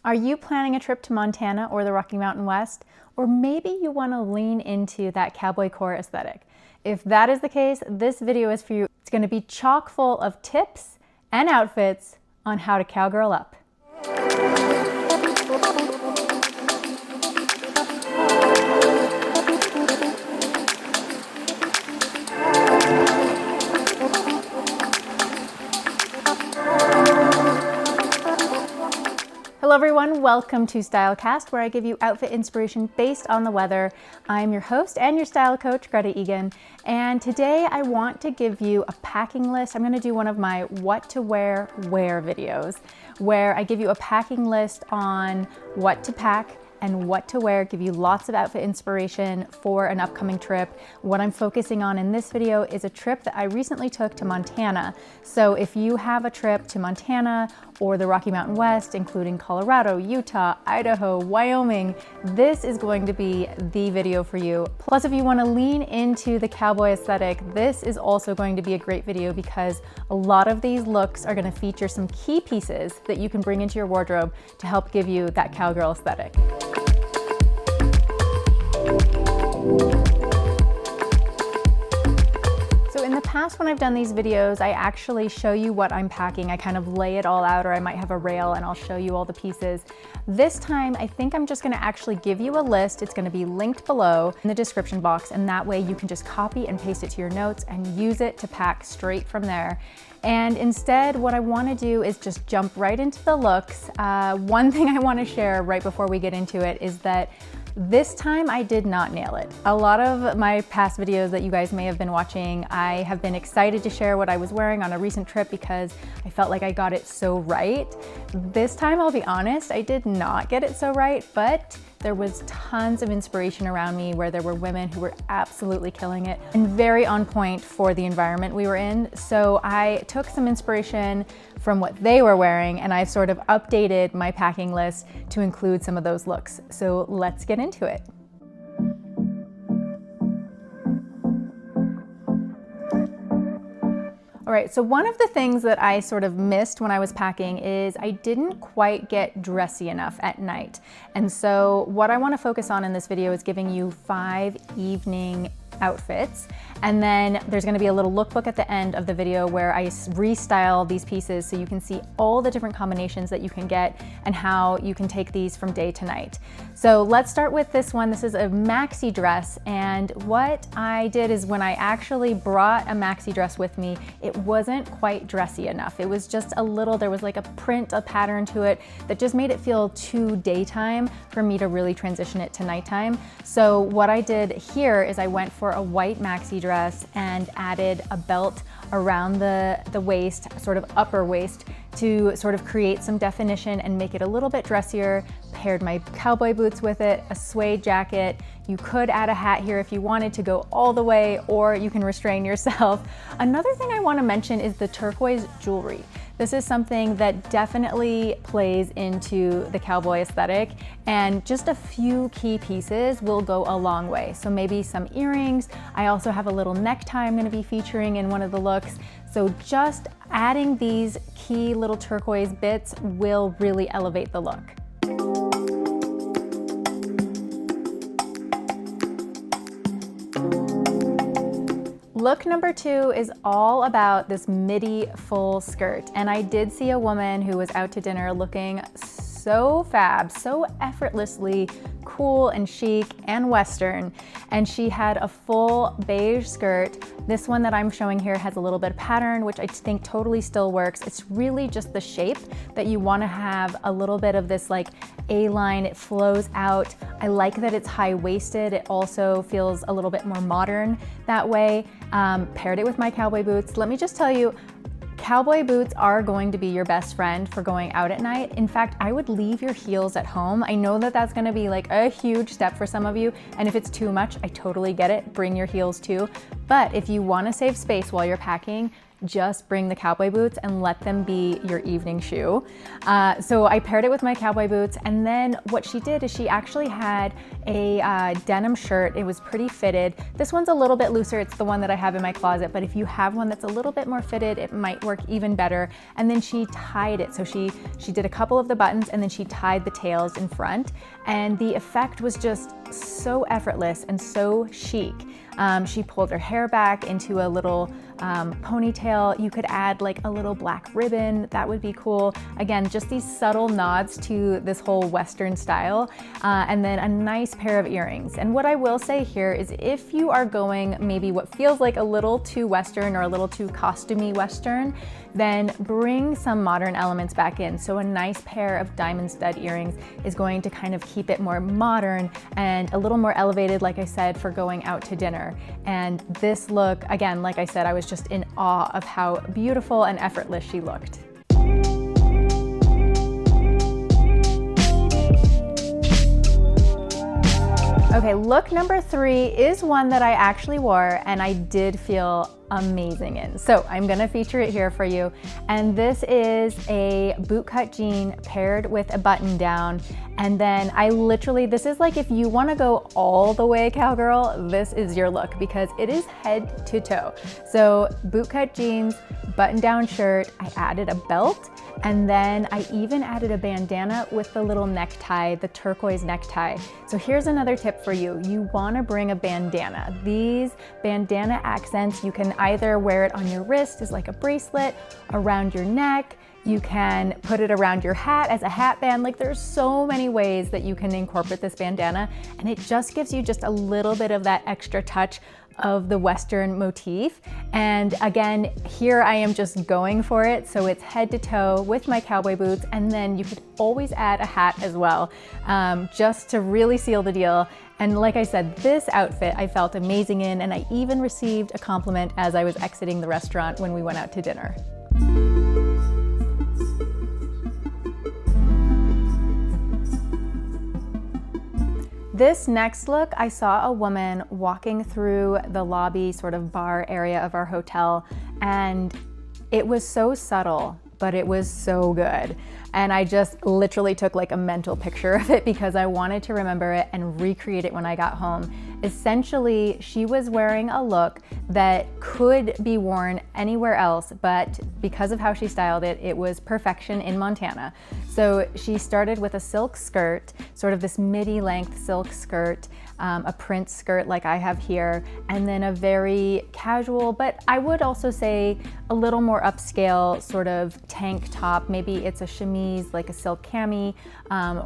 Are you planning a trip to Montana or the Rocky Mountain West? Or maybe you want to lean into that cowboy core aesthetic. If that is the case, this video is for you. It's going to be chock full of tips and outfits on how to cowgirl up. Hello everyone, welcome to Stylecast, where I give you outfit inspiration based on the weather. I'm your host and your style coach, Greta Eagan, and today I want to give you a packing list. I'm going to do one of my what to wear videos, where I give you a packing list on what to pack and what to wear, give you lots of outfit inspiration for an upcoming trip. What I'm focusing on in this video is a trip that I recently took to Montana. So if you have a trip to Montana or the Rocky Mountain West, including Colorado, Utah, Idaho, Wyoming, this is going to be the video for you. Plus, if you want to lean into the cowboy aesthetic, this is also going to be a great video because a lot of these looks are going to feature some key pieces that you can bring into your wardrobe to help give you that cowgirl aesthetic. So in the past, when I've done these videos, I actually show you what I'm packing. I kind of lay it all out, or I might have a rail and I'll show you all the pieces. This time, I think I'm just gonna actually give you a list. It's gonna be linked below in the description box, and that way you can just copy and paste it to your notes and use it to pack straight from there. And instead, what I wanna do is just jump right into the looks. One thing I wanna share right before we get into it is that this time I did not nail it. A lot of my past videos that you guys may have been watching, I have been excited to share what I was wearing on a recent trip because I felt like I got it so right. This time, I'll be honest, I did not get it so right, but there was tons of inspiration around me where there were women who were absolutely killing it and very on point for the environment we were in. So I took some inspiration from what they were wearing and I've sort of updated my packing list to include some of those looks. So let's get into it. All right, so one of the things that I sort of missed when I was packing is I didn't quite get dressy enough at night. And so what I want to focus on in this video is giving you 5 evening outfits. And then there's going to be a little lookbook at the end of the video where I restyle these pieces so you can see all the different combinations that you can get and how you can take these from day to night. So let's start with this one. This is a maxi dress, and what I did is when I actually brought a maxi dress with me, it wasn't quite dressy enough. It was just a little, there was like a print, a pattern to it that just made it feel too daytime for me to really transition it to nighttime. So what I did here is I went for a white maxi dress and added a belt around the waist, sort of upper waist, to sort of create some definition and make it a little bit dressier. Paired my cowboy boots with it, a suede jacket. You could add a hat here if you wanted to go all the way, or you can restrain yourself. Another thing I want to mention is the turquoise jewelry. This is something that definitely plays into the cowboy aesthetic, and just a few key pieces will go a long way. So maybe some earrings. I also have a little necktie I'm going to be featuring in one of the looks. So just adding these key little turquoise bits will really elevate the look. Look number 2 is all about this midi full skirt. And I did see a woman who was out to dinner looking so fab, so effortlessly cool and chic and Western. And she had a full beige skirt. This one that I'm showing here has a little bit of pattern, which I think totally still works. It's really just the shape that you want to have a little bit of this like A-line. It flows out. I like that it's high-waisted. It also feels a little bit more modern that way. Paired it with my cowboy boots. Let me just tell you, cowboy boots are going to be your best friend for going out at night. In fact, I would leave your heels at home. I know that that's gonna be like a huge step for some of you, and if it's too much, I totally get it. Bring your heels too. But if you wanna save space while you're packing, just bring the cowboy boots and let them be your evening shoe. So I paired it with my cowboy boots, and then what she did is she actually had a denim shirt. It was pretty fitted. This one's a little bit looser. It's the one that I have in my closet, but if you have one that's a little bit more fitted, it might work even better. And then she tied it. So she did a couple of the buttons, and then she tied the tails in front, and the effect was just so effortless and so chic. She pulled her hair back into a little ponytail. You could add like a little black ribbon. That would be cool. Again, just these subtle nods to this whole Western style. And then a nice pair of earrings. And what I will say here is if you are going maybe what feels like a little too Western or a little too costumey Western, then bring some modern elements back in. So a nice pair of diamond stud earrings is going to kind of keep it more modern and a little more elevated, like I said, for going out to dinner. And this look, again, like I said, I was just in awe of how beautiful and effortless she looked. Okay, look number 3 is one that I actually wore and I did feel amazing in. So I'm gonna feature it here for you. And this is a bootcut jean paired with a button down. And then I literally, this is like if you wanna go all the way cowgirl, this is your look because it is head to toe. So bootcut jeans, button down shirt, I added a belt, and then I even added a bandana with the little necktie, the turquoise necktie. So here's another tip for you. You wanna bring a bandana. These bandana accents, you can either wear it on your wrist as like a bracelet, around your neck, you can put it around your hat as a hat band. Like there's so many ways that you can incorporate this bandana, and it just gives you just a little bit of that extra touch of the Western motif. And again, here I am just going for it. So it's head to toe with my cowboy boots, and then you could always add a hat as well, just to really seal the deal. And like I said, this outfit I felt amazing in, and I even received a compliment as I was exiting the restaurant when we went out to dinner. This next look, I saw a woman walking through the lobby sort of bar area of our hotel, and it was so subtle, but it was so good. And I just literally took like a mental picture of it because I wanted to remember it and recreate it when I got home. Essentially, she was wearing a look that could be worn anywhere else, but because of how she styled it, it was perfection in Montana. So she started with a silk skirt, sort of this midi length silk skirt, a print skirt like I have here, and then a very casual, but I would also say a little more upscale sort of tank top. Maybe it's a chemise, like a silk cami,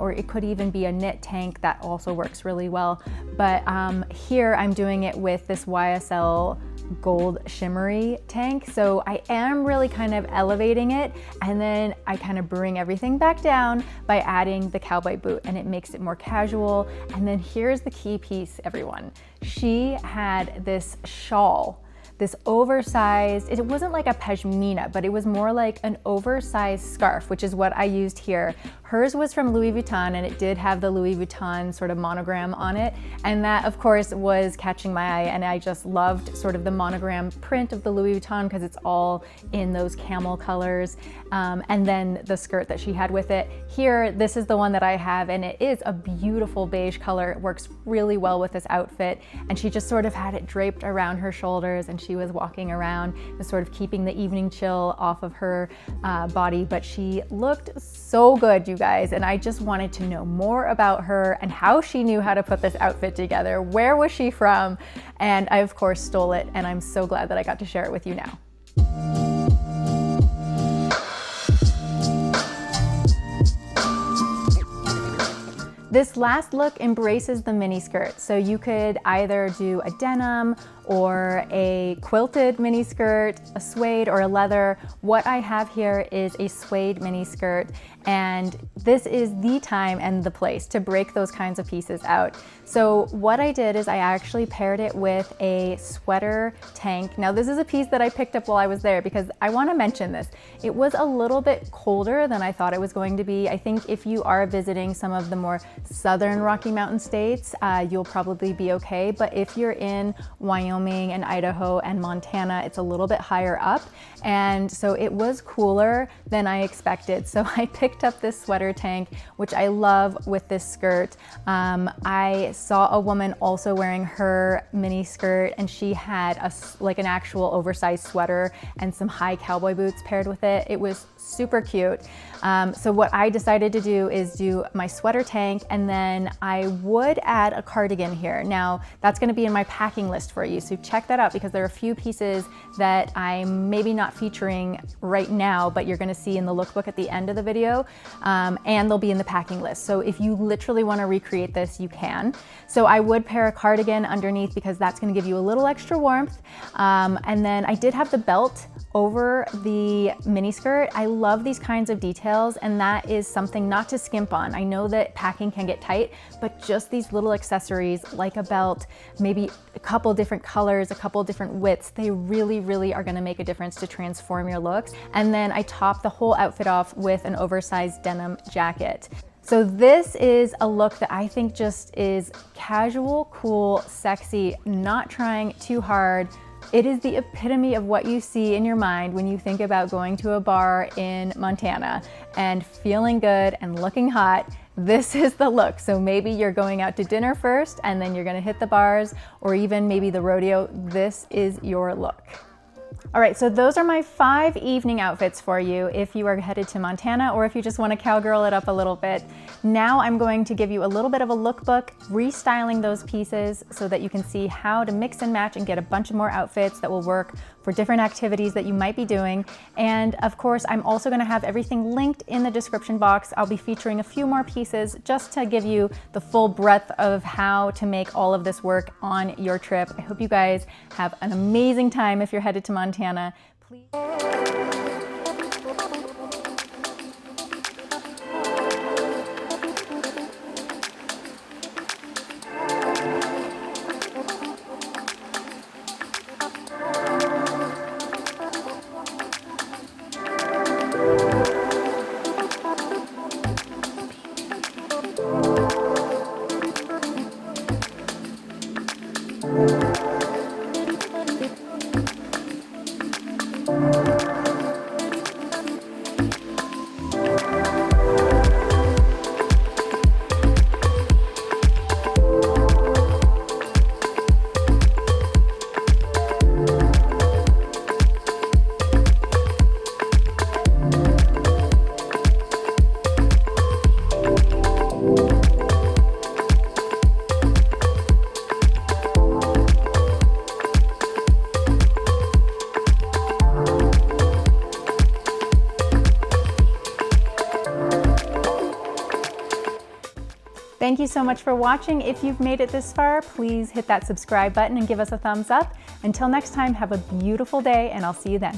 or it could even be a knit tank that also works really well. But here I'm doing it with this YSL gold shimmery tank. So I am really kind of elevating it, and then I kind of bring everything back down by adding the cowboy boot, and it makes it more casual. And then here's the key piece, everyone. She had this shawl, this oversized, it wasn't like a pashmina, but it was more like an oversized scarf, which is what I used here. Hers was from Louis Vuitton, and it did have the Louis Vuitton sort of monogram on it. And that, of course, was catching my eye. And I just loved sort of the monogram print of the Louis Vuitton because it's all in those camel colors. And then the skirt that she had with it. Here, this is the one that I have, and it is a beautiful beige color. It works really well with this outfit. And she just sort of had it draped around her shoulders, and she was walking around, just sort of keeping the evening chill off of her body. But she looked so good, you guys, and I just wanted to know more about her and how she knew how to put this outfit together. Where was she from? And I, of course, stole it, and I'm so glad that I got to share it with you now. This last look embraces the mini skirt. So you could either do a denim or a quilted mini skirt, a suede or a leather. What I have here is a suede mini skirt, and this is the time and the place to break those kinds of pieces out. So what I did is I actually paired it with a sweater tank. Now this is a piece that I picked up while I was there because I want to mention this. It was a little bit colder than I thought it was going to be. I think if you are visiting some of the more southern Rocky Mountain states, you'll probably be okay. But if you're in Wyoming Wyoming and Idaho and Montana. It's a little bit higher up, and so it was cooler than I expected. So I picked up this sweater tank, which I love with this skirt. I saw a woman also wearing her mini skirt, and she had like an actual oversized sweater and some high cowboy boots paired with it. It was super cute. So what I decided to do is do my sweater tank, and then I would add a cardigan here. Now that's going to be in my packing list for you, so check that out, because there are a few pieces that I'm maybe not featuring right now, but you're going to see in the lookbook at the end of the video, and they'll be in the packing list. So if you literally want to recreate this, you can. So I would pair a cardigan underneath, because that's going to give you a little extra warmth. And then I did have the belt over the mini skirt. I love these kinds of details, and that is something not to skimp on. I know that packing can get tight, but just these little accessories like a belt, maybe a couple different colors, a couple different widths, they really, really are gonna make a difference to transform your looks. And then I top the whole outfit off with an oversized denim jacket. So this is a look that I think just is casual, cool, sexy, not trying too hard. It is the epitome of what you see in your mind when you think about going to a bar in Montana and feeling good and looking hot. This is the look. So maybe you're going out to dinner first and then you're gonna hit the bars, or even maybe the rodeo. This is your look. All right, so those are my 5 evening outfits for you if you are headed to Montana, or if you just want to cowgirl it up a little bit. Now I'm going to give you a little bit of a lookbook, restyling those pieces so that you can see how to mix and match and get a bunch of more outfits that will work for different activities that you might be doing. And of course, I'm also going to have everything linked in the description box. I'll be featuring a few more pieces just to give you the full breadth of how to make all of this work on your trip. I hope you guys have an amazing time if you're headed to Montana. Please. Thank you so much for watching. If you've made it this far, please hit that subscribe button and give us a thumbs up. Until next time, have a beautiful day, and I'll see you then.